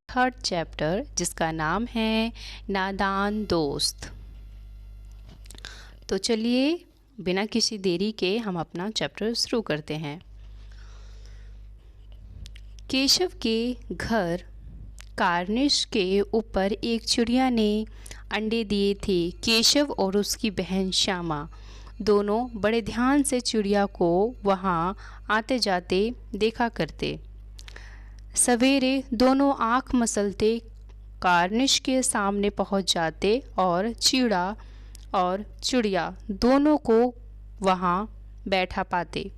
Third chapter जिसका नाम है नादान दोस्त। तो चलिए बिना किसी देरी के हम अपना चैप्टर शुरू करते हैं। केशव के घर कार्निश के ऊपर एक चिड़िया ने अंडे दिए थे। केशव और उसकी बहन श्यामा दोनों बड़े ध्यान से चिड़िया को वहाँ आते जाते देखा करते। सवेरे दोनों आँख मसलते कार्निश के सामने पहुँच जाते और चिड़िया दोनों को वहाँ बैठा पाते।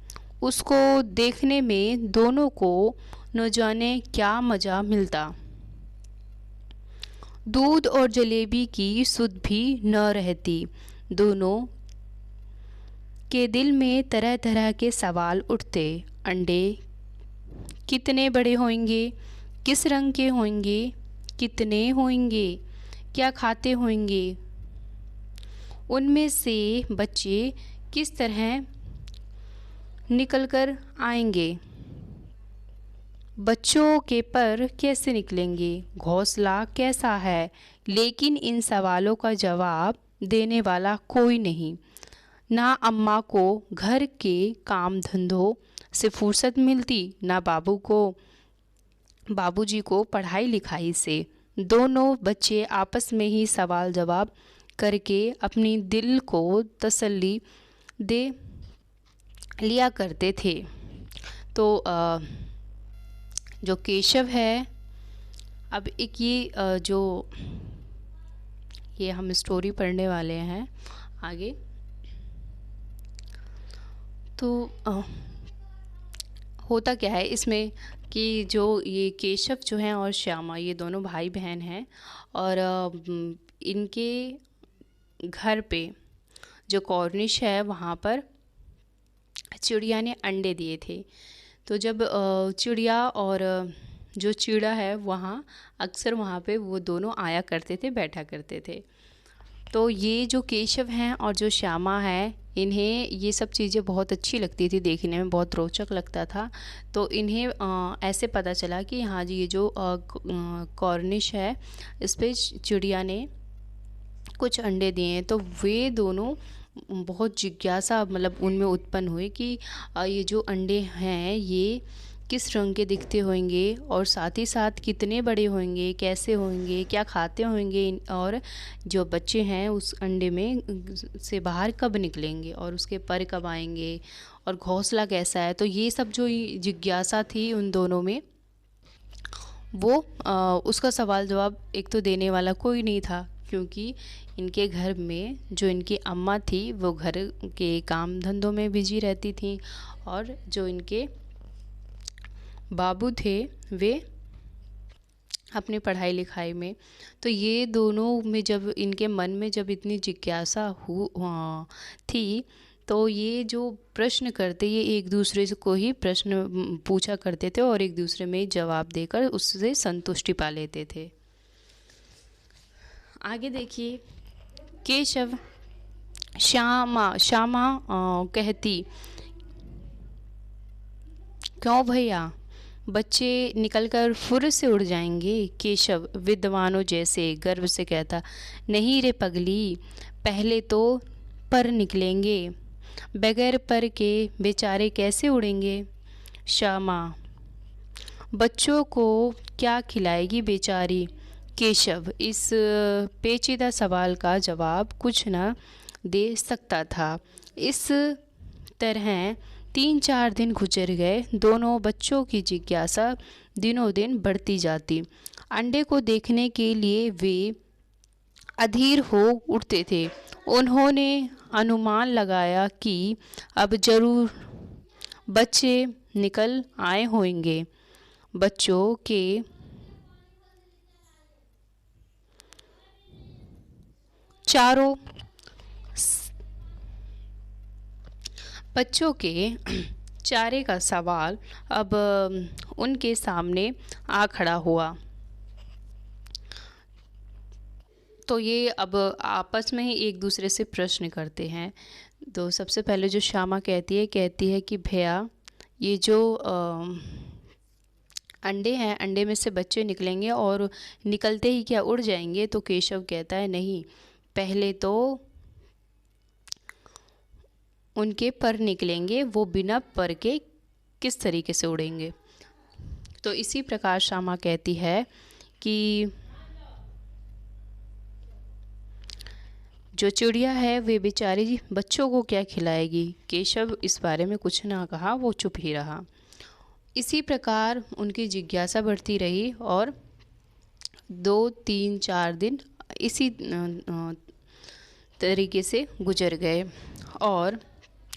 उसको देखने में दोनों को न जाने क्या मज़ा मिलता। दूध और जलेबी की सुध भी न रहती। दोनों के दिल में तरह तरह के सवाल उठते। अंडे कितने बड़े होंगे, किस रंग के होंगे, कितने होंगे, क्या खाते होंगे, उनमें से बच्चे किस तरह निकल कर आएंगे, बच्चों के पर कैसे निकलेंगे, घोंसला कैसा है। लेकिन इन सवालों का जवाब देने वाला कोई नहीं। ना अम्मा को घर के काम धंधों से फुर्सत मिलती, ना बाबूजी को पढ़ाई लिखाई से। दोनों बच्चे आपस में ही सवाल जवाब करके अपनी दिल को तसल्ली दे लिया करते थे। तो जो केशव है, अब एक ये हम स्टोरी पढ़ने वाले हैं आगे। तो होता क्या है इसमें कि जो ये केशव जो हैं और श्यामा ये दोनों भाई बहन हैं और इनके घर पे जो कॉर्निश है वहाँ पर चिड़िया ने अंडे दिए थे। तो जब चिड़िया और जो चिड़ा है वहाँ अक्सर वहाँ पे वो दोनों आया करते थे, बैठा करते थे। तो ये जो केशव हैं और जो श्यामा है, इन्हें ये सब चीज़ें बहुत अच्छी लगती थी, देखने में बहुत रोचक लगता था। तो इन्हें ऐसे पता चला कि हाँ जी ये जो कॉर्निश है इस पे चिड़िया ने कुछ अंडे दिए हैं। तो वे दोनों बहुत जिज्ञासा मतलब उनमें उत्पन्न हुई कि ये जो अंडे हैं ये किस रंग के दिखते होंगे और साथ ही साथ कितने बड़े होंगे, कैसे होंगे, क्या खाते होंगे, और जो बच्चे हैं उस अंडे में से बाहर कब निकलेंगे और उसके पर कब आएंगे और घोंसला कैसा है। तो ये सब जो जिज्ञासा थी उन दोनों में, वो उसका सवाल जवाब एक तो देने वाला कोई नहीं था, क्योंकि इनके घर में जो इनकी अम्मा थी वो घर के काम धंधों में बिजी रहती थी और जो इनके बाबू थे वे अपनी पढ़ाई लिखाई में। तो ये दोनों में जब इनके मन में जब इतनी जिज्ञासा थी तो ये जो प्रश्न करते, ये एक दूसरे से को ही प्रश्न पूछा करते थे और एक दूसरे में जवाब देकर उससे संतुष्टि पा लेते थे। आगे देखिए, केशव श्यामा कहती, क्यों भैया, बच्चे निकलकर फुर से उड़ जाएंगे। केशव विद्वानों जैसे गर्व से कहता, नहीं रे पगली, पहले तो पर निकलेंगे, बगैर पर के बेचारे कैसे उड़ेंगे। श्यामा, बच्चों को क्या खिलाएगी बेचारी। केशव इस पेचीदा सवाल का जवाब कुछ न दे सकता था। इस तरह 3-4 दिन गुजर गए। दोनों बच्चों की जिज्ञासा दिनों दिन बढ़ती जाती। अंडे को देखने के लिए वे अधीर हो उठते थे। उन्होंने अनुमान लगाया कि अब जरूर बच्चे निकल आए होंगे। बच्चों के चारे का सवाल अब उनके सामने आ खड़ा हुआ। तो ये अब आपस में ही एक दूसरे से प्रश्न करते हैं। तो सबसे पहले जो श्यामा कहती है कि भैया, ये जो अंडे हैं, अंडे में से बच्चे निकलेंगे और निकलते ही क्या उड़ जाएंगे? तो केशव कहता है नहीं, पहले तो उनके पर निकलेंगे, वो बिना पर के किस तरीके से उड़ेंगे। तो इसी प्रकार श्यामा कहती है कि जो चिड़िया है वे बेचारी बच्चों को क्या खिलाएगी। केशव इस बारे में कुछ ना कहा, वो चुप ही रहा। इसी प्रकार उनकी जिज्ञासा बढ़ती रही और 2 3 4 दिन इसी तरीके से गुजर गए और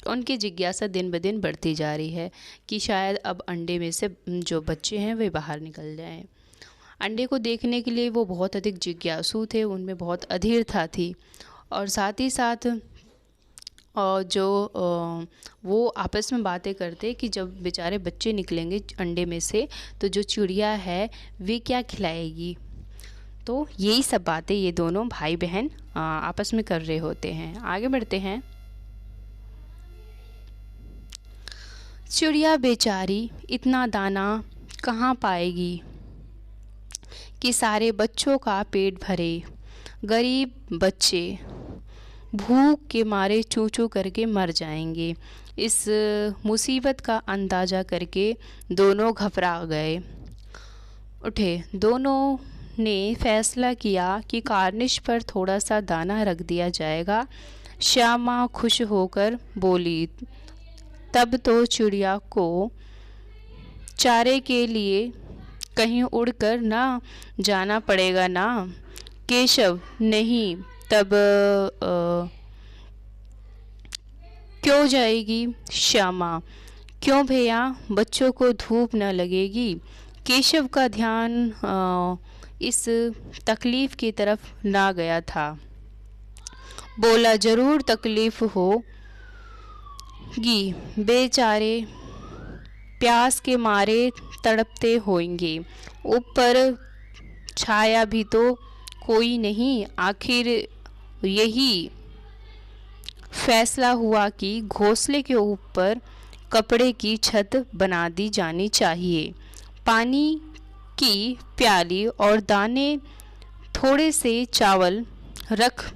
उनकी जिज्ञासा दिन ब दिन बढ़ती जा रही है कि शायद अब अंडे में से जो बच्चे हैं वे बाहर निकल जाएं। अंडे को देखने के लिए वो बहुत अधिक जिज्ञासु थे, उनमें बहुत अधीरता थी और साथ ही साथ वो आपस में बातें करते कि जब बेचारे बच्चे निकलेंगे अंडे में से तो जो चिड़िया है वे क्या खिलाएगी। तो यही सब बातें ये दोनों भाई बहन आपस में कर रहे होते हैं। आगे बढ़ते हैं। चिड़िया बेचारी इतना दाना कहाँ पाएगी कि सारे बच्चों का पेट भरे। गरीब बच्चे भूख के मारे चू चू करके मर जाएंगे। इस मुसीबत का अंदाज़ा करके दोनों घबरा गए उठे। दोनों ने फैसला किया कि कार्निश पर थोड़ा सा दाना रख दिया जाएगा। श्यामा खुश होकर बोली, तब तो चिड़िया को चारे के लिए कहीं उड़कर ना जाना पड़ेगा ना। केशव, नहीं, तब क्यों जाएगी? श्यामा, क्यों भैया, बच्चों को धूप न लगेगी? केशव का ध्यान इस तकलीफ़ की तरफ ना गया था। बोला, ज़रूर तकलीफ़ होगी, बेचारे प्यास के मारे तड़पते होंगे। ऊपर छाया भी तो कोई नहीं। आखिर यही फैसला हुआ कि घोंसले के ऊपर कपड़े की छत बना दी जानी चाहिए। पानी की प्याली और दाने, थोड़े से चावल रख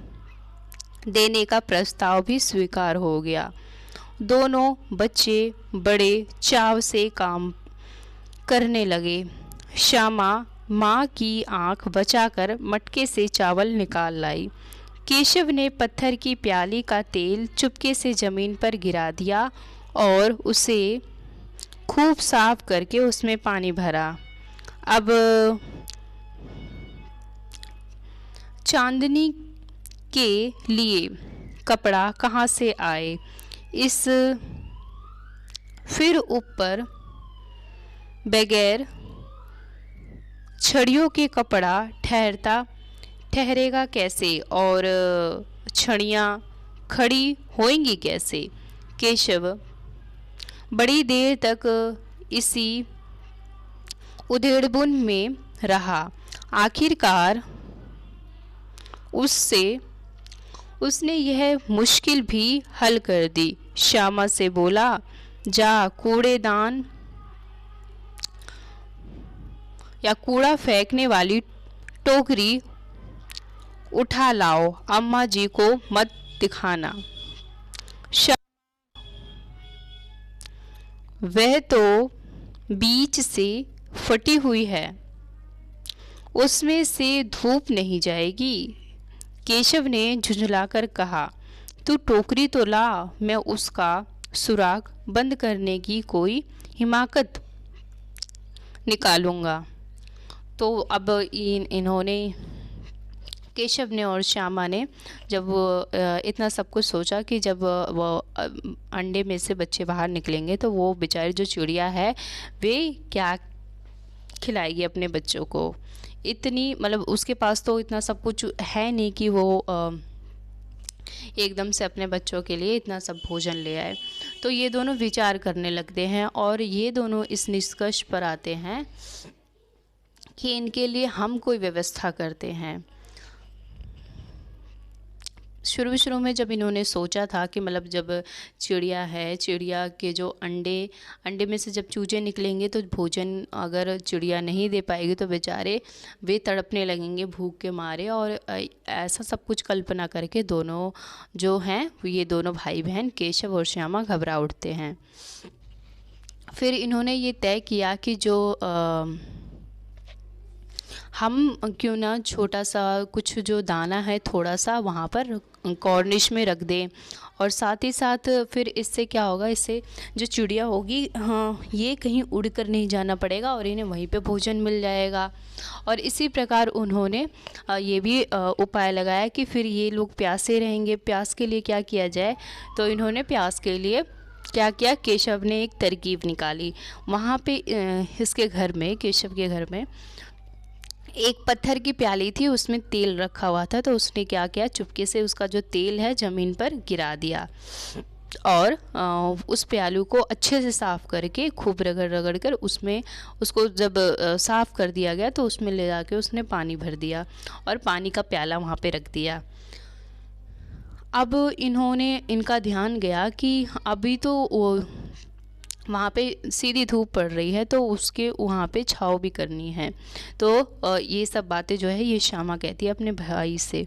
देने का प्रस्ताव भी स्वीकार हो गया। दोनों बच्चे बड़े चाव से काम करने लगे। श्यामा माँ की आंख बचाकर मटके से चावल निकाल लाई। केशव ने पत्थर की प्याली का तेल चुपके से ज़मीन पर गिरा दिया और उसे खूब साफ करके उसमें पानी भरा। अब चांदनी के लिए कपड़ा कहाँ से आए? इस फिर ऊपर बगैर छड़ियों के कपड़ा ठहरेगा कैसे और छड़ियाँ खड़ी होंगी कैसे? केशव बड़ी देर तक इसी उधेड़बुन में रहा। आखिरकार उसने यह मुश्किल भी हल कर दी। श्यामा से बोला, जा कूड़ेदान या कूड़ा फेंकने वाली टोकरी उठा लाओ, अम्मा जी को मत दिखाना। वह तो बीच से फटी हुई है, उसमें से धूप नहीं जाएगी। केशव ने झुंझलाकर कहा, तू टोकरी तो ला, मैं उसका सुराख बंद करने की कोई हिमाकत निकालूंगा। तो अब इन्होंने केशव ने और श्यामा ने जब इतना सब कुछ सोचा कि जब वो अंडे में से बच्चे बाहर निकलेंगे तो वो बेचारी जो चिड़िया है वे क्या खिलाएगी अपने बच्चों को। इतनी मतलब उसके पास तो इतना सब कुछ है नहीं कि वो एकदम से अपने बच्चों के लिए इतना सब भोजन ले आए। तो ये दोनों विचार करने लगते हैं और ये दोनों इस निष्कर्ष पर आते हैं कि इनके लिए हम कोई व्यवस्था करते हैं। शुरू शुरू में जब इन्होंने सोचा था कि मतलब जब चिड़िया है, चिड़िया के जो अंडे अंडे में से जब चूजे निकलेंगे तो भोजन अगर चिड़िया नहीं दे पाएगी तो बेचारे वे तड़पने लगेंगे भूख के मारे। और ऐसा सब कुछ कल्पना करके दोनों जो हैं ये दोनों भाई बहन केशव और श्यामा घबरा उठते हैं। फिर इन्होंने ये तय किया कि हम क्यों ना छोटा सा कुछ जो दाना है थोड़ा सा वहाँ पर कॉर्निश में रख दें, और साथ ही साथ फिर इससे क्या होगा, इससे जो चिड़िया होगी हाँ ये कहीं उड़ कर नहीं जाना पड़ेगा और इन्हें वहीं पे भोजन मिल जाएगा। और इसी प्रकार उन्होंने ये भी उपाय लगाया कि फिर ये लोग प्यासे रहेंगे। प्यास के लिए क्या किया जाए, तो इन्होंने प्यास के लिए क्या किया, केशव ने एक तरकीब निकाली। वहाँ पे इसके घर में, केशव के घर में एक पत्थर की प्याली थी, उसमें तेल रखा हुआ था। तो उसने क्या किया, चुपके से उसका जो तेल है ज़मीन पर गिरा दिया और उस प्यालू को अच्छे से साफ़ करके खूब रगड़ रगड़ कर उसमें उसको जब साफ़ कर दिया गया तो उसमें ले जाके उसने पानी भर दिया और पानी का प्याला वहाँ पे रख दिया। अब इनका ध्यान गया कि अभी तो वहाँ पे सीधी धूप पड़ रही है तो उसके वहाँ पे छाँव भी करनी है। तो ये सब बातें जो है ये श्यामा कहती है अपने भाई से,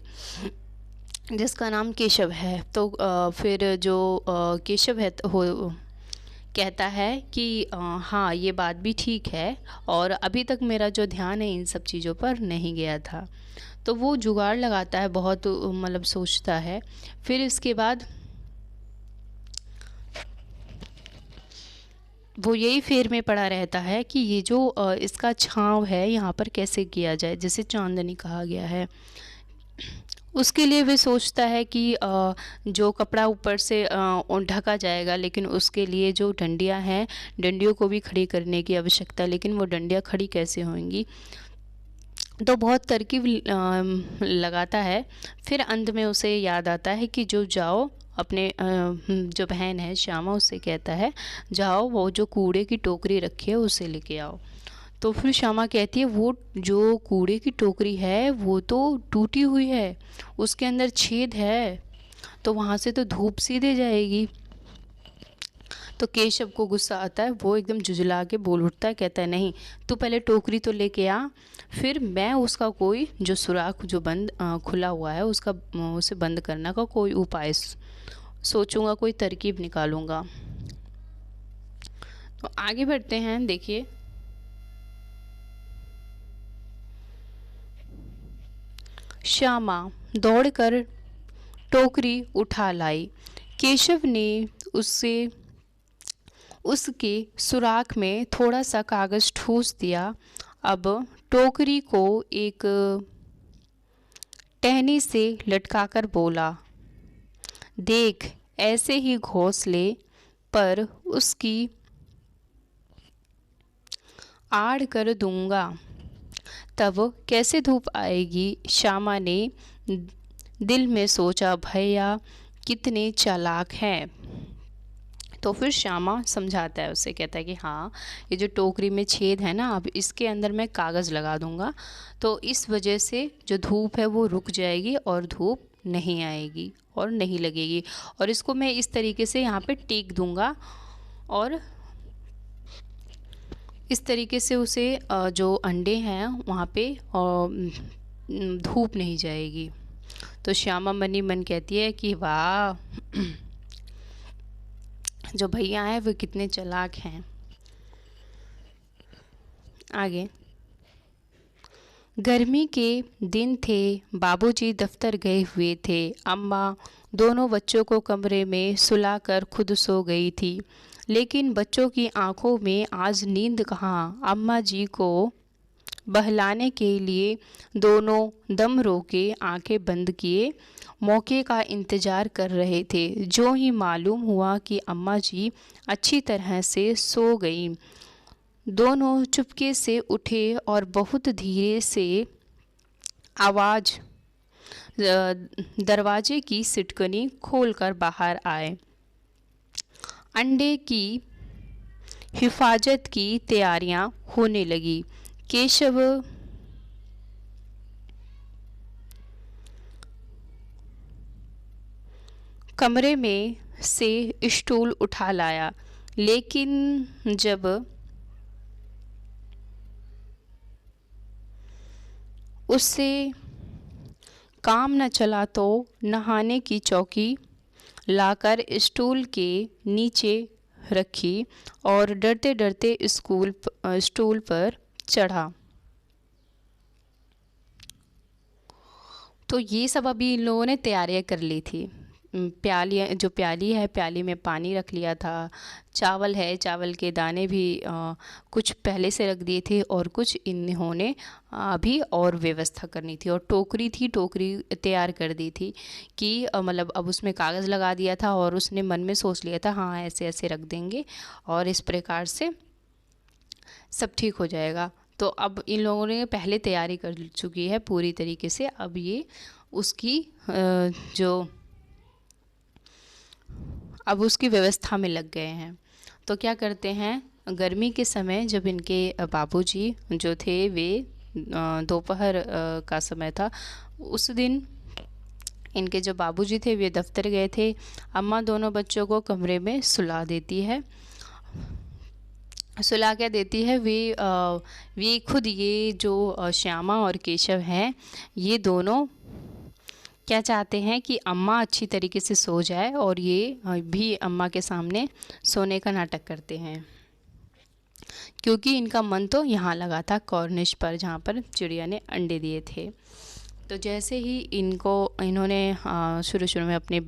जिसका नाम केशव है। तो फिर जो केशव है कहता है कि हाँ ये बात भी ठीक है और अभी तक मेरा जो ध्यान है इन सब चीज़ों पर नहीं गया था। तो वो जुगाड़ लगाता है, बहुत मतलब सोचता है। फिर इसके बाद वो यही फेर में पड़ा रहता है कि ये जो इसका छाँव है यहाँ पर कैसे किया जाए, जिसे चांदनी कहा गया है। उसके लिए वे सोचता है कि जो कपड़ा ऊपर से ढका जाएगा, लेकिन उसके लिए जो डंडियाँ हैं, डंडियों को भी खड़ी करने की आवश्यकता। लेकिन वो डंडियाँ खड़ी कैसे होंगी, तो बहुत तरकीब लगाता है। फिर अंत में उसे याद आता है कि जाओ अपने जो बहन है श्यामा, उससे कहता है जाओ वो जो कूड़े की टोकरी रखी है उसे लेके आओ। तो फिर श्यामा कहती है वो जो कूड़े की टोकरी है वो तो टूटी हुई है, उसके अंदर छेद है, तो वहाँ से तो धूप सीधे जाएगी। तो केशव को गुस्सा आता है, वो एकदम जुझला के बोल उठता है, कहता है नहीं तू पहले टोकरी तो लेके आ, फिर मैं उसका कोई जो सुराख जो बंद खुला हुआ है उसका उसे बंद करना का कोई उपाय सोचूंगा, कोई तरकीब निकालूंगा। तो आगे बढ़ते हैं। देखिए श्यामा दौड़कर टोकरी उठा लाई। केशव ने उसके सुराख में थोड़ा सा कागज़ ठूस दिया। अब टोकरी को एक टहनी से लटकाकर बोला, देख ऐसे ही घोंसले पर उसकी आड़ कर दूंगा, तब कैसे धूप आएगी। श्यामा ने दिल में सोचा, भैया कितने चालाक हैं। तो फिर श्यामा समझाता है उसे, कहता है कि हाँ ये जो टोकरी में छेद है ना, अब इसके अंदर मैं कागज़ लगा दूंगा तो इस वजह से जो धूप है वो रुक जाएगी और धूप नहीं आएगी और नहीं लगेगी। और इसको मैं इस तरीके से यहाँ पे टेक दूंगा और इस तरीके से उसे जो अंडे हैं वहाँ पे धूप नहीं जाएगी। तो श्यामा मन ही मन कहती है कि वाह जो भैया हैं वो कितने चालाक हैं। आगे गर्मी के दिन थे, बाबूजी दफ्तर गए हुए थे। अम्मा दोनों बच्चों को कमरे में सुलाकर खुद सो गई थी, लेकिन बच्चों की आंखों में आज नींद कहाँ। अम्मा जी को बहलाने के लिए दोनों दम रोके आंखें बंद किए मौके का इंतज़ार कर रहे थे। जो ही मालूम हुआ कि अम्मा जी अच्छी तरह से सो गई, दोनों चुपके से उठे और बहुत धीरे से आवाज़ दरवाजे की सिटकनी खोलकर बाहर आए। अंडे की हिफाजत की तैयारियां होने लगी। केशव कमरे में से स्टूल उठा लाया, लेकिन जब उससे काम न चला तो नहाने की चौकी लाकर स्टूल के नीचे रखी और डरते डरते स्टूल पर चढ़ा। तो ये सब अभी इन लोगों ने तैयारियां कर ली थी। प्याली है, प्याली में पानी रख लिया था। चावल है, चावल के दाने भी कुछ पहले से रख दिए थे और कुछ इन्होंने अभी और व्यवस्था करनी थी। और टोकरी थी, टोकरी तैयार कर दी थी कि मतलब अब उसमें कागज़ लगा दिया था और उसने मन में सोच लिया था हाँ ऐसे ऐसे रख देंगे और इस प्रकार से सब ठीक हो जाएगा। तो अब इन लोगों ने पहले तैयारी कर चुकी है पूरी तरीके से। अब ये उसकी अब उसकी व्यवस्था में लग गए हैं। तो क्या करते हैं, गर्मी के समय जब इनके बाबूजी जो थे वे दोपहर का समय था, उस दिन इनके जो बाबूजी थे वे दफ्तर गए थे। अम्मा दोनों बच्चों को कमरे में सुला देती है। सुला क्या देती है, वे खुद ये जो श्यामा और केशव हैं, ये दोनों क्या चाहते हैं कि अम्मा अच्छी तरीके से सो जाए और ये भी अम्मा के सामने सोने का नाटक करते हैं, क्योंकि इनका मन तो यहाँ लगा था कॉर्निश पर, जहाँ पर चिड़िया ने अंडे दिए थे। तो जैसे ही इन्होंने शुरू शुरू में अपने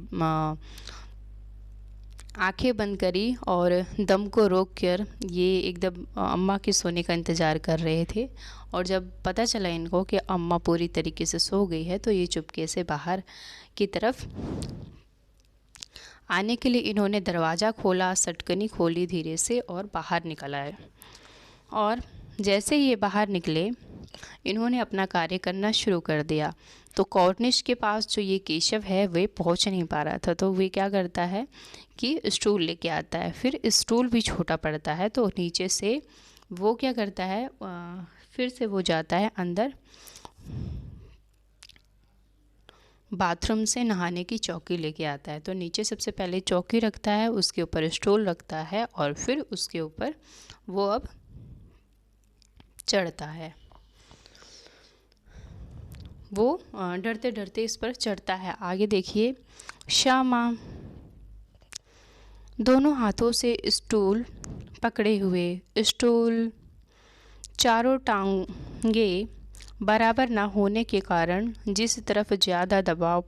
आंखें बंद करी और दम को रोक कर ये एकदम अम्मा के सोने का इंतज़ार कर रहे थे। और जब पता चला इनको कि अम्मा पूरी तरीके से सो गई है, तो ये चुपके से बाहर की तरफ आने के लिए इन्होंने दरवाज़ा खोला, सटकनी खोली धीरे से और बाहर निकल आए। और जैसे ये बाहर निकले, इन्होंने अपना कार्य करना शुरू कर दिया। तो कॉर्निश के पास जो ये केशव है वे पहुंच नहीं पा रहा था, तो वे क्या करता है कि स्टूल लेके आता है। फिर स्टूल भी छोटा पड़ता है, तो नीचे से वो क्या करता है, फिर से वो जाता है अंदर, बाथरूम से नहाने की चौकी लेके आता है। तो नीचे सबसे पहले चौकी रखता है, उसके ऊपर स्टूल रखता है और फिर उसके ऊपर वो अब चढ़ता है। वो डरते डरते इस पर चढ़ता है। आगे देखिए, श्यामा दोनों हाथों से स्टूल पकड़े हुए, स्टूल चारों टांगे बराबर ना होने के कारण जिस तरफ ज़्यादा दबाव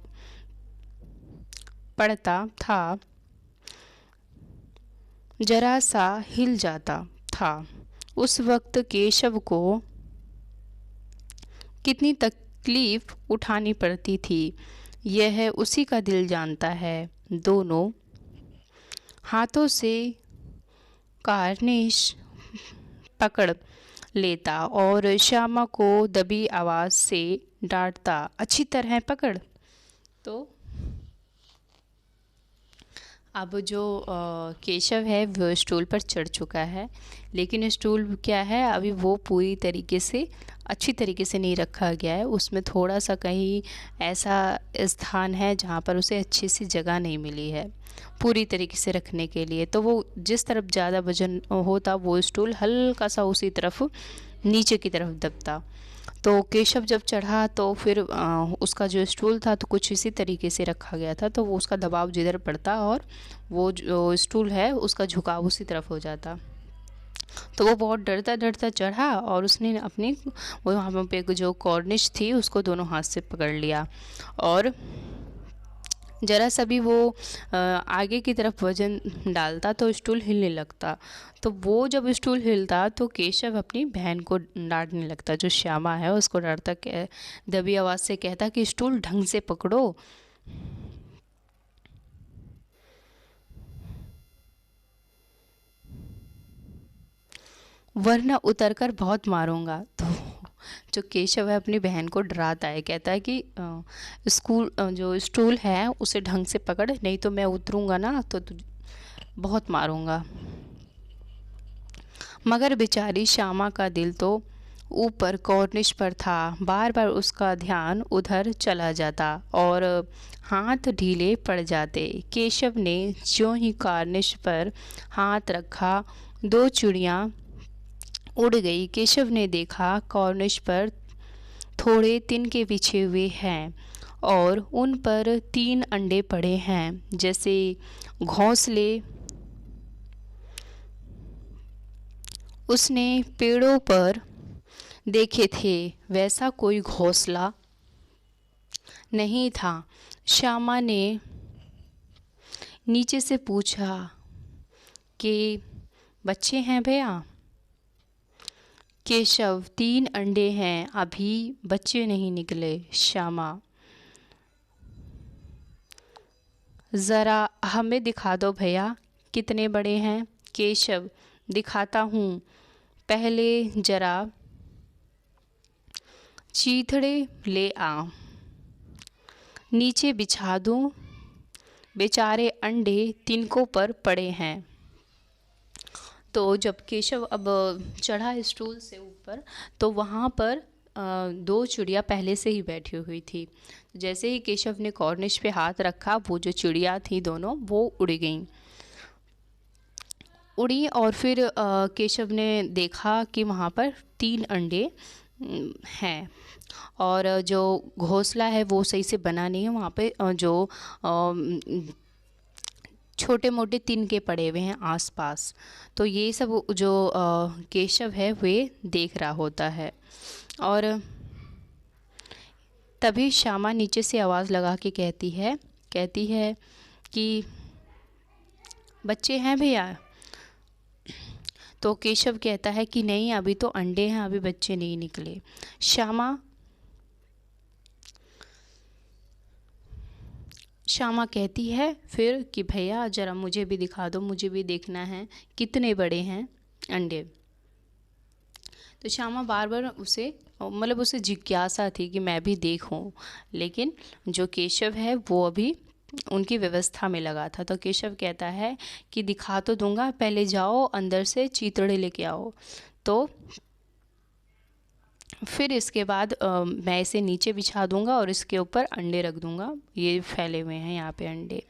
पड़ता था जरा सा हिल जाता था। उस वक्त केशव को कितनी तकलीफ उठानी पड़ती थी, यह उसी का दिल जानता है। दोनों हाथों से कार्निश पकड़ लेता और श्यामा को दबी आवाज़ से डांटता, अच्छी तरह पकड़। तो अब जो केशव है वो स्टूल पर चढ़ चुका है, लेकिन स्टूल क्या है, अभी वो पूरी तरीके से अच्छी तरीके से नहीं रखा गया है। उसमें थोड़ा सा कहीं ऐसा स्थान है जहाँ पर उसे अच्छी सी जगह नहीं मिली है पूरी तरीके से रखने के लिए। तो वो जिस तरफ ज़्यादा वजन होता वो स्टूल हल्का सा उसी तरफ नीचे की तरफ दबता। तो केशव जब चढ़ा तो फिर उसका जो स्टूल था तो कुछ इसी तरीके से रखा गया था, तो वो उसका दबाव जिधर पड़ता और वो जो स्टूल है उसका झुकाव उसी तरफ हो जाता। तो वो बहुत डरता डरता चढ़ा और उसने अपनी वो वहाँ पे जो कॉर्निश थी उसको दोनों हाथ से पकड़ लिया और ज़रा सा भी वो आगे की तरफ वज़न डालता तो स्टूल हिलने लगता। तो वो जब स्टूल हिलता तो केशव अपनी बहन को डांटने लगता, जो श्यामा है उसको डांटता, दबी आवाज़ से कहता कि स्टूल ढंग से पकड़ो। वरना उतरकर बहुत मारूंगा। तो जो केशव है अपनी बहन को डराता है, कहता है कि जो स्टूल है उसे ढंग से पकड़, नहीं तो मैं उतरूंगा ना तो बहुत मारूंगा। मगर बेचारी श्यामा का दिल तो ऊपर कॉर्निश पर था। बार बार उसका ध्यान उधर चला जाता और हाथ ढीले पड़ जाते। केशव ने ज्यों ही कॉर्निश पर हाथ रखा, दो चिड़ियाँ उड़ गई। केशव ने देखा कॉर्निश पर थोड़े तिनके बिछे हुए हैं और उन पर 3 अंडे पड़े हैं, जैसे घोंसले उसने पेड़ों पर देखे थे, वैसा कोई घोंसला नहीं था। श्यामा ने नीचे से पूछा कि बच्चे हैं भैया? केशव, 3 अंडे हैं, अभी बच्चे नहीं निकले। श्यामा, ज़रा हमें दिखा दो भैया, कितने बड़े हैं? केशव, दिखाता हूँ, पहले जरा चीथड़े ले आ, नीचे बिछा दूँ, बेचारे अंडे तिनकों पर पड़े हैं। तो जब केशव अब चढ़ा स्टूल से ऊपर, तो वहाँ पर 2 चिड़िया पहले से ही बैठी हुई थी। जैसे ही केशव ने कॉर्निश पे हाथ रखा, वो जो चिड़िया थी दोनों, वो उड़ गईं। उड़ी और फिर केशव ने देखा कि वहाँ पर 3 अंडे हैं और जो घोंसला है वो सही से बना नहीं है। वहाँ पे जो छोटे मोटे तिनके पड़े हुए हैं आसपास। तो ये सब जो केशव है वे देख रहा होता है। और तभी श्यामा नीचे से आवाज़ लगा के कहती है कि बच्चे हैं भैया? तो केशव कहता है कि नहीं, अभी तो अंडे हैं, अभी बच्चे नहीं निकले। श्यामा कहती है फिर कि भैया ज़रा मुझे भी दिखा दो, मुझे भी देखना है कितने बड़े हैं अंडे। तो श्यामा बार बार उसे जिज्ञासा थी कि मैं भी देखूं, लेकिन जो केशव है वो अभी उनकी व्यवस्था में लगा था। तो केशव कहता है कि दिखा तो दूंगा, पहले जाओ अंदर से चीतड़े लेके आओ, तो फिर इसके बाद मैं इसे नीचे बिछा दूंगा और इसके ऊपर अंडे रख दूंगा। ये फैले हुए हैं यहाँ पे अंडे।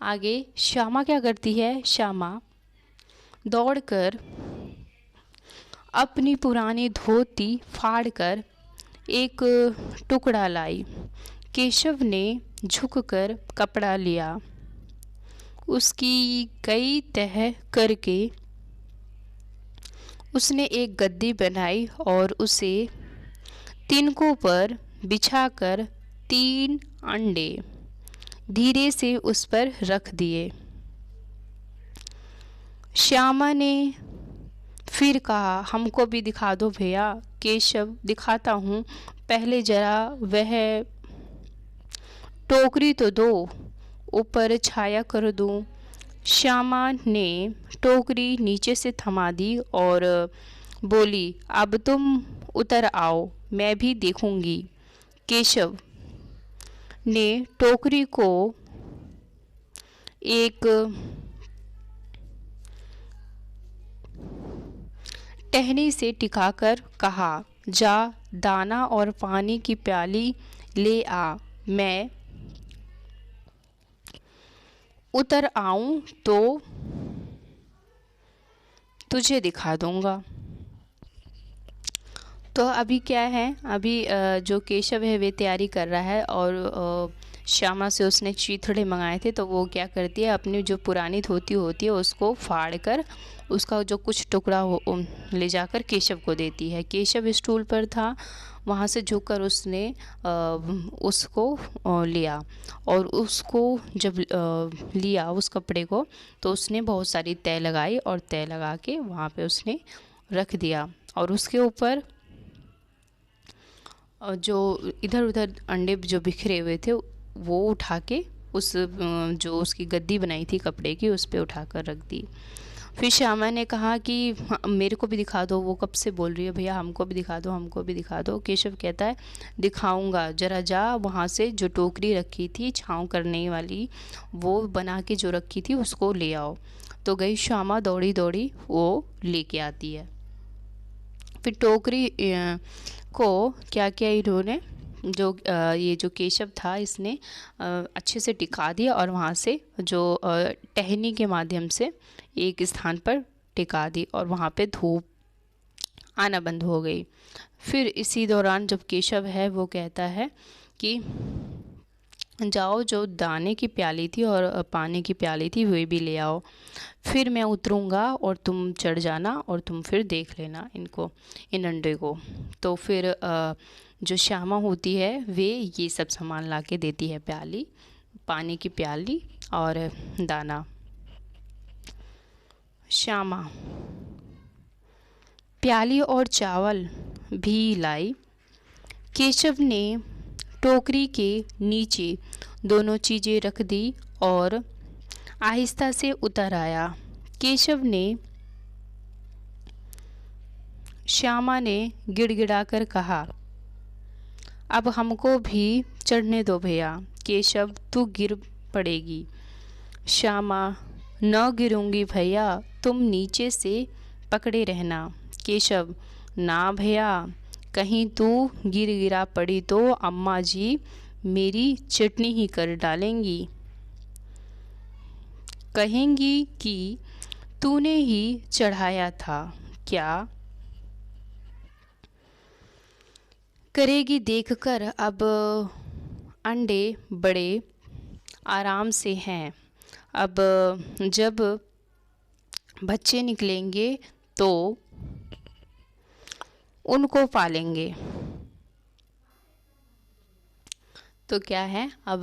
आगे श्यामा क्या करती है? श्यामा दौड़कर अपनी पुरानी धोती फाड़कर एक टुकड़ा लाई। केशव ने झुककर कपड़ा लिया, उसकी कई तह करके उसने एक गद्दी बनाई और उसे तिनकों पर बिछाकर 3 अंडे धीरे से उस पर रख दिए। श्यामा ने फिर कहा, हमको भी दिखा दो भैया। केशव, दिखाता हूँ, पहले जरा वह टोकरी तो दो, ऊपर छाया कर दूँ। श्यामा ने टोकरी नीचे से थमा दी और बोली, अब तुम उतर आओ, मैं भी देखूंगी। केशव ने टोकरी को एक टहनी से टिकाकर कहा, जा दाना और पानी की प्याली ले आ, मैं उतर आऊं तो तुझे दिखा दूंगा। तो अभी क्या है, अभी जो केशव है वे तैयारी कर रहा है और श्यामा से उसने चीथड़े मंगाए थे। तो वो क्या करती है, अपनी जो पुरानी धोती होती है उसको फाड़ कर उसका जो कुछ टुकड़ा ले जाकर केशव को देती है। केशव स्टूल पर था, वहाँ से झुककर उसने उसको लिया और उसको जब लिया उस कपड़े को, तो उसने बहुत सारी तह लगाई और तह लगा के वहाँ पे उसने रख दिया और उसके ऊपर जो इधर उधर अंडे जो बिखरे हुए थे वो उठा के उस जो उसकी गद्दी बनाई थी कपड़े की, उस पे उठाकर रख दी। फिर श्यामा ने कहा कि मेरे को भी दिखा दो। वो कब से बोल रही है, भैया हमको भी दिखा दो, हमको भी दिखा दो। केशव कहता है, दिखाऊंगा, जरा जा वहाँ से जो टोकरी रखी थी छाँव करने वाली, वो बना के जो रखी थी उसको ले आओ। तो गई श्यामा दौड़ी दौड़ी वो लेके आती है। फिर टोकरी को क्या किया इन्होंने, जो ये जो केशव था इसने अच्छे से टिका दिया और वहाँ से जो टहनी के माध्यम से एक स्थान पर टिका दी और वहाँ पे धूप आना बंद हो गई। फिर इसी दौरान जब केशव है वो कहता है कि जाओ, जो दाने की प्याली थी और पानी की प्याली थी वे भी ले आओ, फिर मैं उतरूँगा और तुम चढ़ जाना और तुम फिर देख लेना इनको, इन अंडे को। तो फिर जो श्यामा होती है वे ये सब सामान ला के देती है, प्याली, पानी की प्याली और दाना। श्यामा प्याली और चावल भी लाई। केशव ने टोकरी के नीचे दोनों चीज़ें रख दी और आहिस्ता से उतर आया। केशव ने श्यामा ने गिड़गिड़ाकर कहा, अब हमको भी चढ़ने दो भैया। केशव, तू गिर पड़ेगी। श्यामा, न गिरूंगी भैया, तुम नीचे से पकड़े रहना। केशव, ना भैया, कहीं तू गिरा पड़ी तो अम्मा जी मेरी चटनी ही कर डालेंगी, कहेंगी कि तूने ही चढ़ाया था। क्या करेगी देखकर, अब अंडे बड़े आराम से हैं, अब जब बच्चे निकलेंगे तो उनको पालेंगे। तो क्या है, अब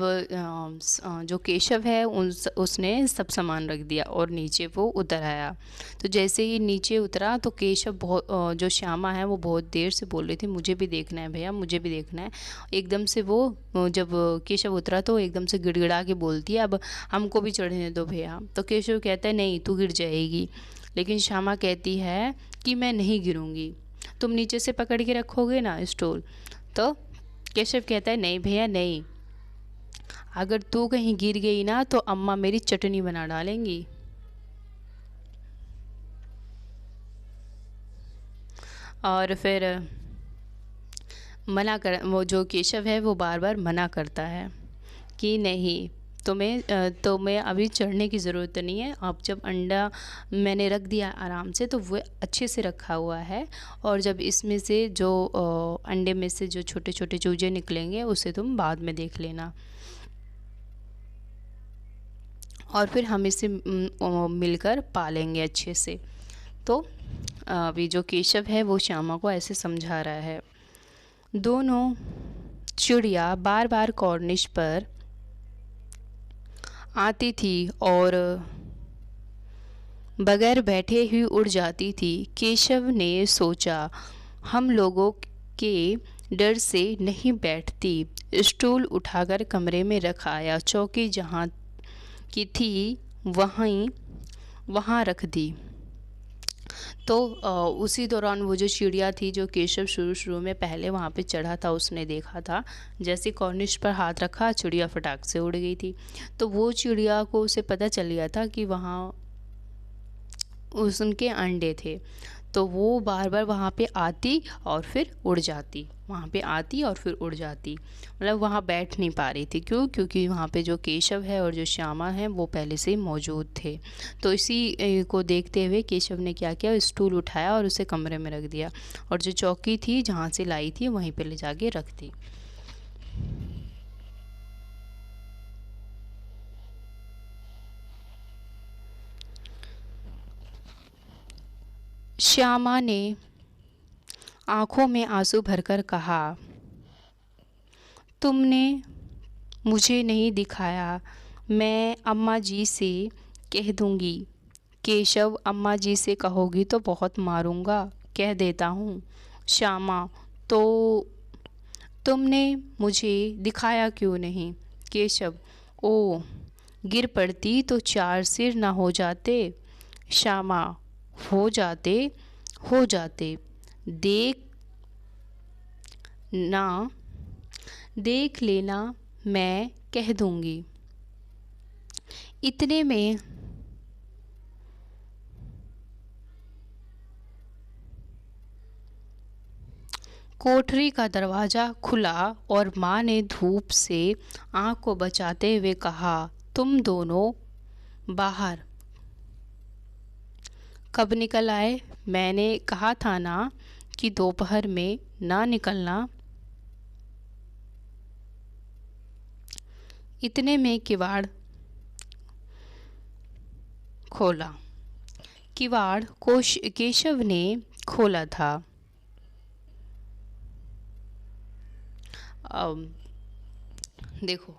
जो केशव है उसने सब सामान रख दिया और नीचे वो उतर आया। तो जैसे ही नीचे उतरा तो केशव बहुत, जो श्यामा है वो बहुत देर से बोल रही थी मुझे भी देखना है भैया, मुझे भी देखना है। एकदम से वो जब केशव उतरा तो एकदम से गिड़गिड़ा के बोलती है, अब हमको भी चढ़ने दो भैया। तो केशव कहता है नहीं, तू गिर जाएगी। लेकिन श्यामा कहती है कि मैं नहीं गिरूँगी, तुम नीचे से पकड़ के रखोगे ना स्टूल। तो केशव कहता है नहीं भैया नहीं, अगर तू कहीं गिर गई ना तो अम्मा मेरी चटनी बना डालेंगी। और फिर वो जो केशव है वो बार बार मना करता है कि नहीं, तुम्हें अभी चढ़ने की ज़रूरत नहीं है। अब जब अंडा मैंने रख दिया आराम से तो वो अच्छे से रखा हुआ है, और जब इसमें से जो अंडे में से जो छोटे छोटे चूजे निकलेंगे उसे तुम बाद में देख लेना, और फिर हम इसे मिलकर पालेंगे अच्छे से। तो अभी जो केशव है वो श्यामा को ऐसे समझा रहा है। दोनों चिड़िया बार बार कॉर्निश पर आती थी और बगैर बैठे ही उड़ जाती थी। केशव ने सोचा, हम लोगों के डर से नहीं बैठती। स्टूल उठाकर कमरे में रख आया, चौकी जहाँ की थी वहाँ रख दी। तो उसी दौरान वो जो चिड़िया थी जो केशव शुरू में पहले वहाँ पे चढ़ा था उसने देखा था, जैसे कॉर्निश पर हाथ रखा चिड़िया फटाक से उड़ गई थी। तो वो चिड़िया को उसे पता चल गया था कि वहाँ उनके अंडे थे। तो वो बार बार वहाँ पे आती और फिर उड़ जाती, वहाँ पे आती और फिर उड़ जाती, मतलब वहाँ बैठ नहीं पा रही थी। क्योंकि वहाँ पे जो केशव है और जो श्यामा है वो पहले से ही मौजूद थे। तो इसी को देखते हुए केशव ने क्या किया, स्टूल उठाया और उसे कमरे में रख दिया, और जो चौकी थी जहाँ से लाई थी वहीं पे ले जाके रख दी। श्यामा ने आंखों में आंसू भरकर कहा, तुमने मुझे नहीं दिखाया, मैं अम्मा जी से कह दूंगी। केशव, अम्मा जी से कहोगी तो बहुत मारूंगा, कह देता हूँ। श्यामा, तो तुमने मुझे दिखाया क्यों नहीं? केशव, ओ, गिर पड़ती तो 4 सिर ना हो जाते। श्यामा, हो जाते, हो जाते, देख ना, देख लेना, मैं कह दूंगी। इतने में कोठरी का दरवाज़ा खुला और माँ ने धूप से आँख को बचाते हुए कहा, तुम दोनों बाहर कब निकल आए? मैंने कहा था ना कि दोपहर में ना निकलना। इतने में किवाड़ खोला। किवाड़ केशव ने खोला था। देखो,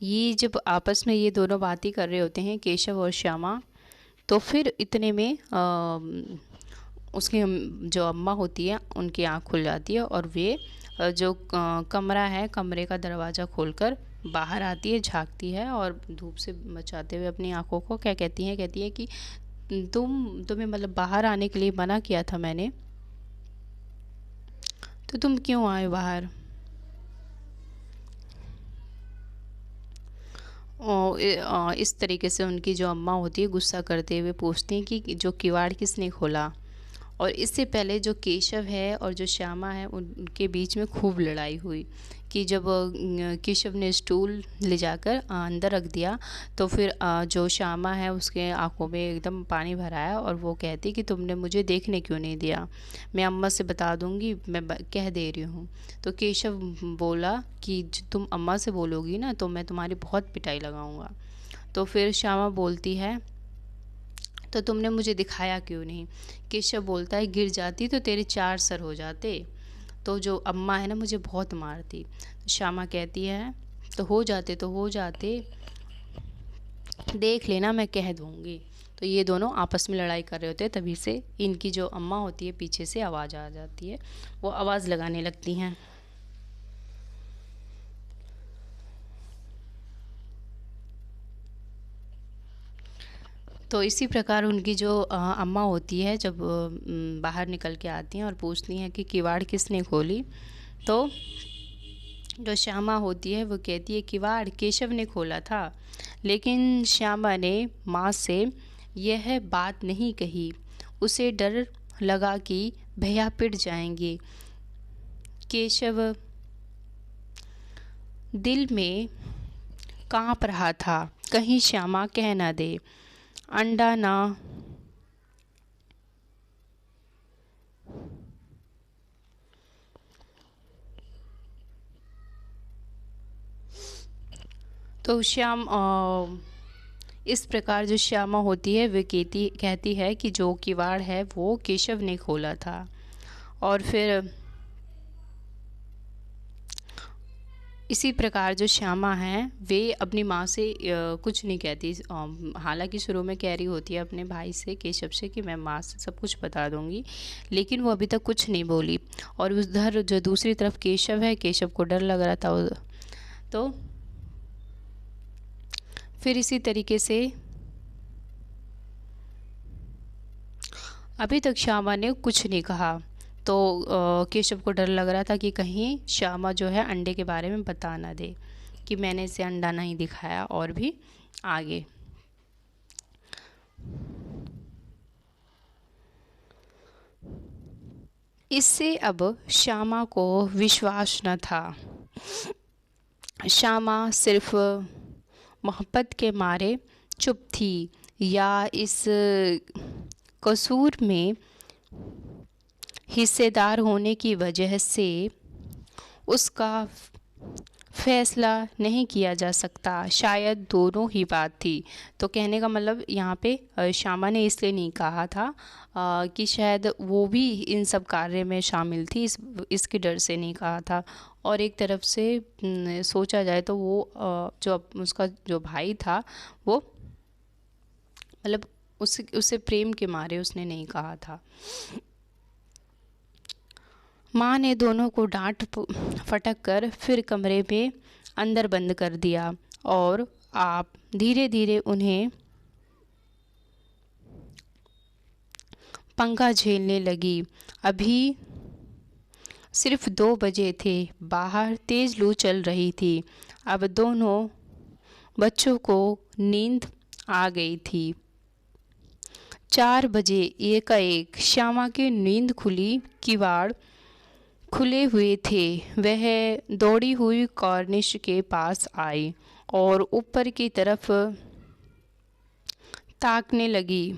ये जब आपस में ये दोनों बातें कर रहे होते हैं केशव और श्यामा, तो फिर इतने में उसकी जो अम्मा होती है उनकी आँख खुल जाती है और वे जो कमरा है, कमरे का दरवाज़ा खोलकर बाहर आती है, झांकती है और धूप से बचाते हुए अपनी आँखों को क्या कहती है कि तुम्हें मतलब बाहर आने के लिए मना किया था मैंने, तो तुम क्यों आए बाहर? इस तरीके से उनकी जो अम्मा होती है गुस्सा करते हुए पूछती हैं कि जो किवाड़ किसने खोला। और इससे पहले जो केशव है और जो श्यामा है उनके बीच में खूब लड़ाई हुई कि जब केशव ने स्टूल ले जाकर अंदर रख दिया तो फिर जो श्यामा है उसके आंखों में एकदम पानी भरा है और वो कहती कि तुमने मुझे देखने क्यों नहीं दिया, मैं अम्मा से बता दूंगी, मैं कह दे रही हूँ। तो केशव बोला कि तुम अम्मा से बोलोगी ना तो मैं तुम्हारी बहुत पिटाई लगाऊंगा। तो फिर श्यामा बोलती है, तो तुमने मुझे दिखाया क्यों नहीं? केशव बोलता है, गिर जाती तो तेरे 4 सर हो जाते, तो जो अम्मा है ना मुझे बहुत मारती। तो श्यामा कहती है, तो हो जाते, देख लेना, मैं कह दूंगी। तो ये दोनों आपस में लड़ाई कर रहे होते हैं, तभी से इनकी जो अम्मा होती है पीछे से आवाज़ आ जाती है, वो आवाज़ लगाने लगती हैं। तो इसी प्रकार उनकी जो अम्मा होती है जब बाहर निकल के आती हैं और पूछती हैं कि किवाड़ किसने खोली, तो जो श्यामा होती है वो कहती है किवाड़ केशव ने खोला था। लेकिन श्यामा ने माँ से यह बात नहीं कही, उसे डर लगा कि भैया पिट जाएंगे। केशव दिल में काँप रहा था, कहीं श्यामा कह ना दे अंडा ना तो इस प्रकार जो श्यामा होती है वे कहती है कि जो किवाड़ है वो केशव ने खोला था। और फिर इसी प्रकार जो श्यामा है वे अपनी माँ से कुछ नहीं कहती, हालांकि शुरू में कह रही होती है अपने भाई से केशव से कि मैं माँ से सब कुछ बता दूंगी, लेकिन वो अभी तक कुछ नहीं बोली। और उधर जो दूसरी तरफ केशव है, केशव को डर लग रहा था, तो फिर इसी तरीके से अभी तक श्यामा ने कुछ नहीं कहा। तो केशव को डर लग रहा था कि कहीं श्यामा जो है अंडे के बारे में बता ना दे कि मैंने इसे अंडा नहीं दिखाया। और भी आगे इससे अब श्यामा को विश्वास न था। श्यामा सिर्फ मोहब्बत के मारे चुप थी या इस कसूर में हिस्सेदार होने की वजह से उसका फैसला नहीं किया जा सकता, शायद दोनों ही बात थी। तो कहने का मतलब यहाँ पे श्यामा ने इसलिए नहीं कहा था कि शायद वो भी इन सब कार्य में शामिल थी, इसके डर से नहीं कहा था। और एक तरफ से सोचा जाए तो वो जो उसका जो भाई था वो मतलब उससे प्रेम के मारे उसने नहीं कहा था। माँ ने दोनों को डांट फटक कर फिर कमरे में अंदर बंद कर दिया और आप धीरे धीरे उन्हें पंखा झेलने लगी। अभी सिर्फ 2 बजे थे, बाहर तेज लू चल रही थी। अब दोनों बच्चों को नींद आ गई थी। 4 बजे एकाएक श्यामा की नींद खुली, किवाड़ खुले हुए थे। वह दौड़ी हुई कॉर्निश के पास आई और ऊपर की तरफ ताकने लगी।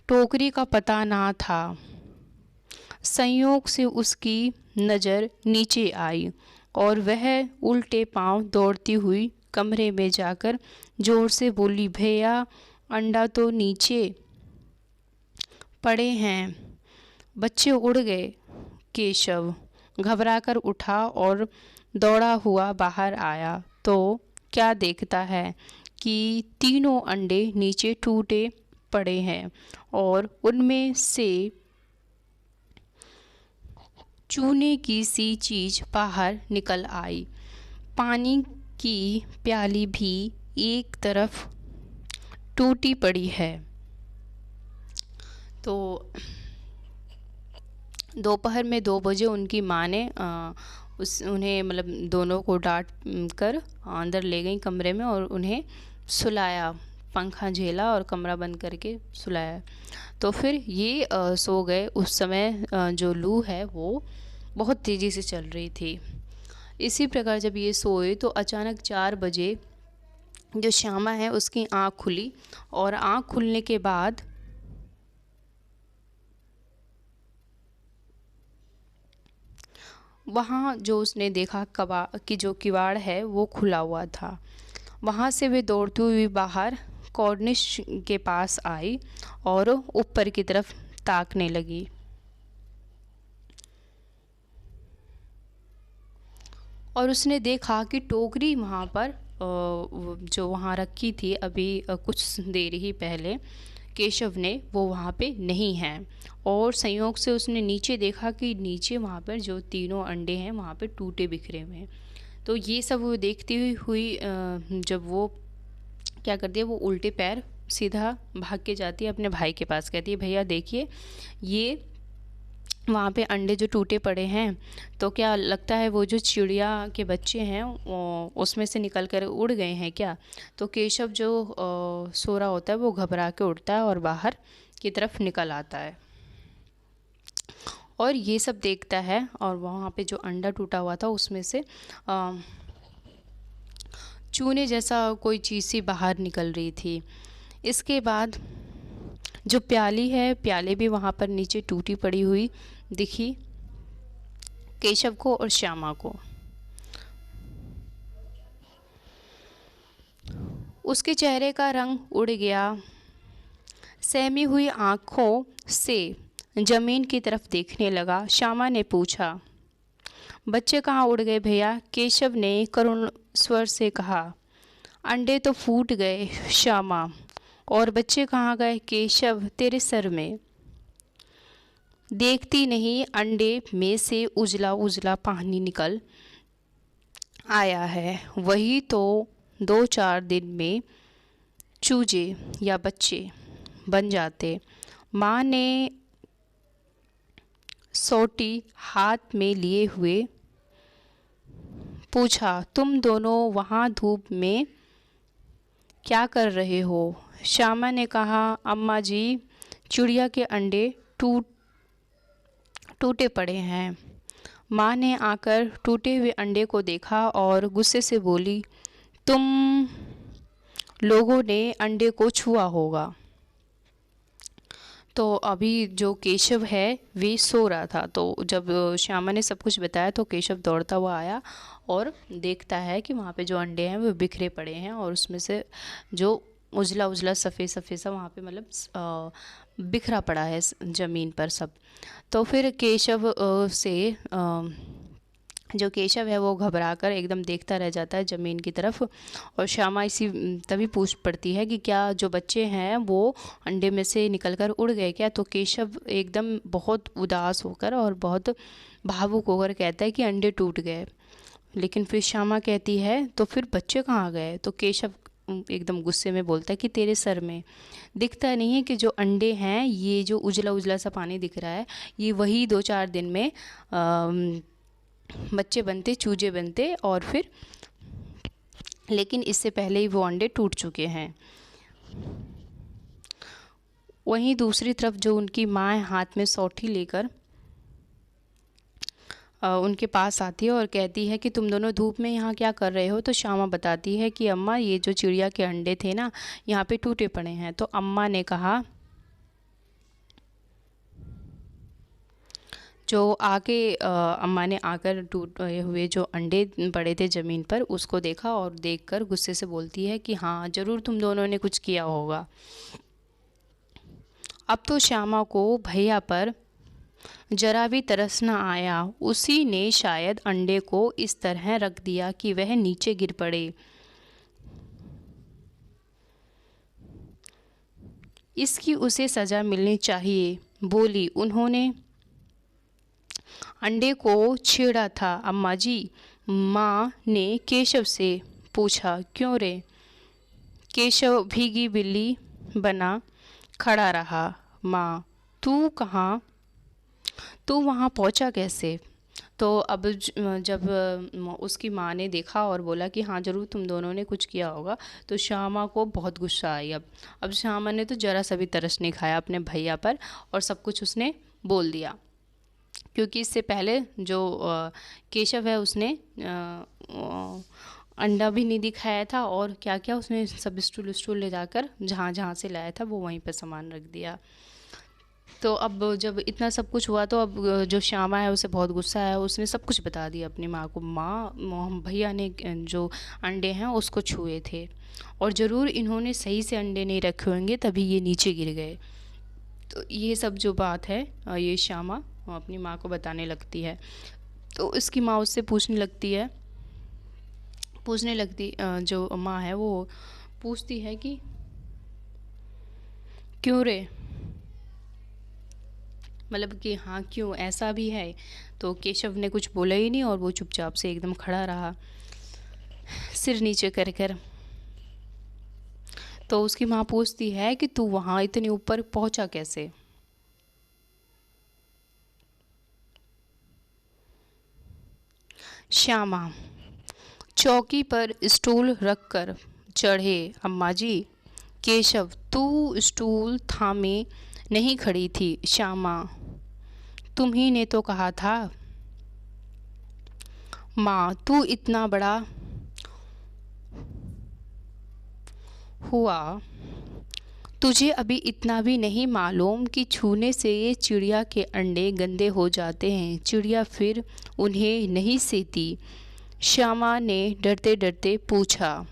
टोकरी का पता ना था। संयोग से उसकी नज़र नीचे आई और वह उल्टे पांव दौड़ती हुई कमरे में जाकर जोर से बोली, भैया अंडा तो नीचे पड़े हैं। बच्चे उड़ गए। केशव घबराकर उठा और दौड़ा हुआ बाहर आया तो क्या देखता है कि तीनों अंडे नीचे टूटे पड़े हैं और उनमें से चूने की सी चीज बाहर निकल आई। पानी की प्याली भी एक तरफ टूटी पड़ी है। तो दोपहर में 2 बजे उनकी माँ ने उन्हें मतलब दोनों को डांट कर अंदर ले गई कमरे में और उन्हें सुलाया, पंखा झेला और कमरा बंद करके सुलाया। तो फिर ये सो गए। उस समय जो लू है वो बहुत तेज़ी से चल रही थी। इसी प्रकार जब ये सोए तो अचानक 4 बजे जो श्यामा है उसकी आँख खुली और आँख खुलने के बाद वहाँ जो उसने देखा कि जो किवाड़ है वो खुला हुआ था। वहाँ से वे दौड़ती हुई बाहर कॉर्निश के पास आई और ऊपर की तरफ ताकने लगी। और उसने देखा कि टोकरी वहाँ पर जो वहाँ रखी थी अभी कुछ देर ही पहले केशव ने, वो वहाँ पे नहीं है। और संयोग से उसने नीचे देखा कि नीचे वहाँ पर जो तीनों अंडे हैं वहाँ पे टूटे बिखरे हुए हैं। तो ये सब वो देखती हुई जब वो क्या करती है, वो उल्टे पैर सीधा भाग के जाती है अपने भाई के पास। कहती है, भैया देखिए ये वहाँ पे अंडे जो टूटे पड़े हैं, तो क्या लगता है वो जो चिड़िया के बच्चे हैं उसमें से निकल कर उड़ गए हैं क्या? तो केशव जो सो रहा होता है वो घबरा के उठता है और बाहर की तरफ निकल आता है और ये सब देखता है। और वहाँ पे जो अंडा टूटा हुआ था उसमें से चूने जैसा कोई चीज़ सी बाहर निकल रही थी। इसके बाद जो प्याली है, प्याले भी वहाँ पर नीचे टूटी पड़ी हुई दिखी केशव को और श्यामा को। उसके चेहरे का रंग उड़ गया। सहमी हुई आँखों से जमीन की तरफ देखने लगा। श्यामा ने पूछा, बच्चे कहाँ उड़ गए भैया? केशव ने करुण स्वर से कहा, अंडे तो फूट गए श्यामा। और बच्चे कहाँ गए? केशव, तेरे सर में। देखती नहीं, अंडे में से उजला उजला पानी निकल आया है। वही तो 2-4 दिन में चूजे या बच्चे बन जाते। माँ ने सोटी हाथ में लिए हुए पूछा, तुम दोनों वहाँ धूप में क्या कर रहे हो? श्यामा ने कहा, अम्मा जी, चिड़िया के अंडे टूटे पड़े हैं। माँ ने आकर टूटे हुए अंडे को देखा और गुस्से से बोली, तुम लोगों ने अंडे को छुआ होगा। तो अभी जो केशव है वे सो रहा था। तो जब श्यामा ने सब कुछ बताया तो केशव दौड़ता हुआ आया और देखता है कि वहाँ पे जो अंडे हैं वो बिखरे पड़े हैं और उसमें से जो उजला उजला सफ़ेद सफ़ेद सा वहाँ पे मतलब बिखरा पड़ा है ज़मीन पर सब। तो फिर केशव से जो केशव है वो घबरा कर एकदम देखता रह जाता है ज़मीन की तरफ। और श्यामा तभी पूछ पड़ती है कि क्या जो बच्चे हैं वो अंडे में से निकलकर उड़ गए क्या? तो केशव एकदम बहुत उदास होकर और बहुत भावुक होकर कहता है कि अंडे टूट गए। लेकिन फिर श्यामा कहती है, तो फिर बच्चे कहाँ गए? तो केशव एकदम गुस्से में बोलता है कि तेरे सर में। दिखता नहीं है कि जो अंडे हैं, ये जो उजला उजला सा पानी दिख रहा है, ये वही 2-4 दिन में बच्चे बनते, चूजे बनते और फिर लेकिन इससे पहले ही वो अंडे टूट चुके हैं। वहीं दूसरी तरफ जो उनकी माँ है हाथ में सौठी लेकर उनके पास आती है और कहती है कि तुम दोनों धूप में यहाँ क्या कर रहे हो। तो श्यामा बताती है कि अम्मा ये जो चिड़िया के अंडे थे ना यहाँ पे टूटे पड़े हैं। तो अम्मा ने कहा, जो आके अम्मा ने आकर टूटे हुए जो अंडे पड़े थे ज़मीन पर उसको देखा और देखकर गुस्से से बोलती है कि हाँ ज़रूर तुम दोनों ने कुछ किया होगा। अब तो श्यामा को भैया पर जरा भी तरस न आया। उसी ने शायद अंडे को इस तरह रख दिया कि वह नीचे गिर पड़े। इसकी उसे सज़ा मिलनी चाहिए, बोली। उन्होंने अंडे को छेड़ा था। अम्मा जी, माँ ने केशव से पूछा। क्यों रे? केशव भीगी बिल्ली बना खड़ा रहा। माँ, तू कहाँ? तू वहाँ पहुँचा कैसे? तो अब जब उसकी माँ ने देखा और बोला कि हाँ ज़रूर तुम दोनों ने कुछ किया होगा, तो श्यामा को बहुत गुस्सा आई। अब श्यामा ने तो ज़रा सा भी तरस नहीं खाया अपने भैया पर और सब कुछ उसने बोल दिया, क्योंकि इससे पहले जो केशव है उसने अंडा भी नहीं दिखाया था और क्या क्या उसने सब स्टूल ले जाकर जहाँ जहाँ से लाया था वो वहीं पर सामान रख दिया। तो अब जब इतना सब कुछ हुआ तो अब जो श्यामा है उसे बहुत गुस्सा आया। उसने सब कुछ बता दिया अपनी माँ को। माँ, भैया ने जो अंडे हैं उसको छुए थे और ज़रूर इन्होंने सही से अंडे नहीं रखे होंगे तभी ये नीचे गिर गए। तो ये सब जो बात है ये श्यामा अपनी माँ को बताने लगती है। तो उसकी माँ उससे पूछने लगती जो माँ है वो पूछती है कि क्यों रे, मतलब कि हाँ क्यों, ऐसा भी है। तो केशव ने कुछ बोला ही नहीं और वो चुपचाप से एकदम खड़ा रहा सिर नीचे कर कर। तो उसकी माँ पूछती है कि तू वहाँ इतने ऊपर पहुँचा कैसे? श्यामा, चौकी पर स्टूल रखकर चढ़े। अम्मा जी, केशव, तू स्टूल थामे नहीं खड़ी थी। श्यामा, तुम्ही ने तो कहा था। माँ, तू इतना बड़ा हुआ, तुझे अभी इतना भी नहीं मालूम कि छूने से ये चिड़िया के अंडे गंदे हो जाते हैं। चिड़िया फिर उन्हें नहीं सेती। श्यामा ने डरते डरते पूछा।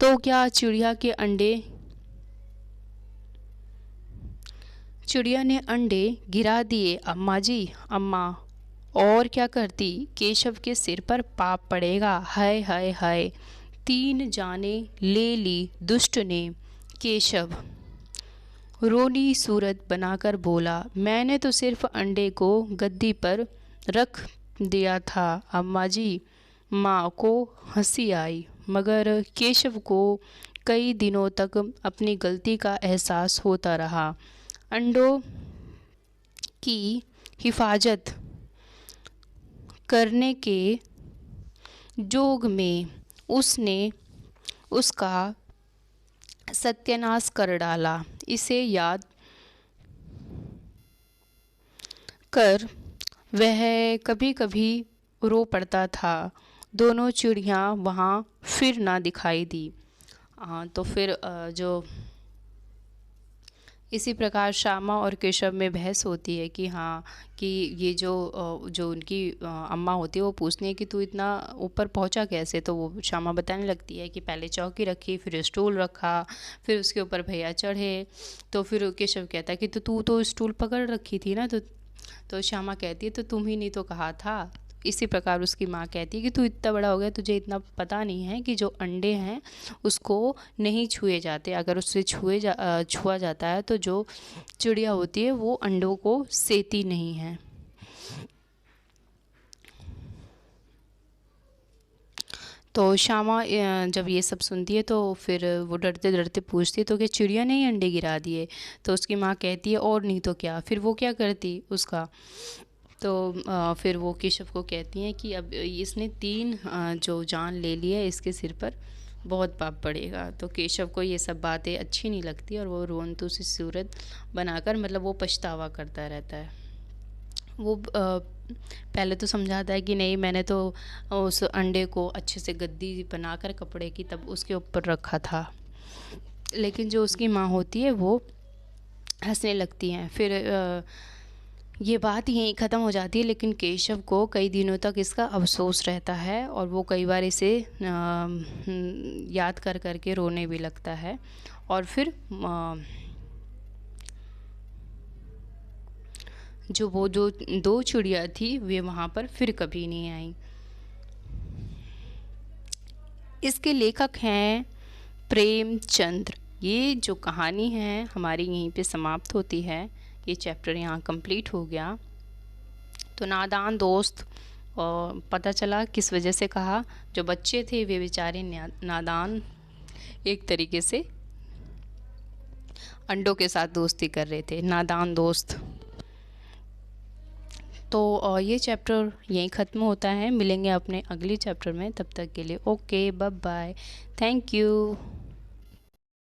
तो क्या चिड़िया ने अंडे गिरा दिए? अम्मा जी, अम्मा, और क्या करती? केशव के सिर पर पाप पड़ेगा। हाय हाय हाय, 3 जाने ले ली दुष्ट ने। केशव रोनी सूरत बनाकर बोला, मैंने तो सिर्फ अंडे को गद्दी पर रख दिया था। अम्मा जी, माँ को हंसी आई, मगर केशव को कई दिनों तक अपनी गलती का एहसास होता रहा। अंडों की हिफाजत करने के जोग में उसने उसका सत्यानाश कर डाला। इसे याद कर वह कभी कभी रो पड़ता था। दोनों चिड़ियाँ वहाँ फिर ना दिखाई दी। तो फिर जो इसी प्रकार श्यामा और केशव में बहस होती है कि हाँ कि ये जो उनकी अम्मा होती है वो पूछती है कि तू इतना ऊपर पहुंचा कैसे। तो वो श्यामा बताने लगती है कि पहले चौकी रखी, फिर स्टूल रखा, फिर उसके ऊपर भैया चढ़े। तो फिर केशव कहता है कि तू तो स्टूल पकड़ रखी थी ना। तो श्यामा कहती है तो तुम ही नहीं तो कहा था। इसी प्रकार उसकी माँ कहती है कि तू इतना बड़ा हो गया, तुझे इतना पता नहीं है कि जो अंडे हैं उसको नहीं छुए जाते। अगर उससे छुआ जाता है तो जो चिड़िया होती है वो अंडों को सेती नहीं है। तो श्यामा जब ये सब सुनती है तो फिर वो डरते डरते पूछती है तो क्या चिड़िया ने ही अंडे गिरा दिए? तो उसकी माँ कहती है और नहीं तो क्या, फिर वो क्या करती उसका। तो फिर वो केशव को कहती हैं कि अब इसने 3 जो जान ले ली है इसके सिर पर, बहुत पाप पड़ेगा। तो केशव को ये सब बातें अच्छी नहीं लगती और वो रोंतु सी सूरत बनाकर मतलब वो पछतावा करता रहता है। वो पहले तो समझाता है कि नहीं, मैंने तो उस अंडे को अच्छे से गद्दी बनाकर कपड़े की तब उसके ऊपर रखा था। लेकिन जो उसकी माँ होती है वो हंसने लगती हैं। फिर ये बात यहीं ख़त्म हो जाती है, लेकिन केशव को कई दिनों तक इसका अफ़सोस रहता है और वो कई बार इसे याद कर कर के रोने भी लगता है। और फिर जो वो जो 2 चिड़िया थी वे वहाँ पर फिर कभी नहीं आई। इसके लेखक हैं प्रेमचंद्र। ये जो कहानी है हमारी यहीं पे समाप्त होती है। ये चैप्टर यहाँ कंप्लीट हो गया। तो नादान दोस्त, और पता चला किस वजह से कहा, जो बच्चे थे वे बेचारे नादान एक तरीके से अंडों के साथ दोस्ती कर रहे थे, नादान दोस्त। तो ये चैप्टर यहीं ख़त्म होता है। मिलेंगे अपने अगले चैप्टर में, तब तक के लिए okay, bye bye, thank you.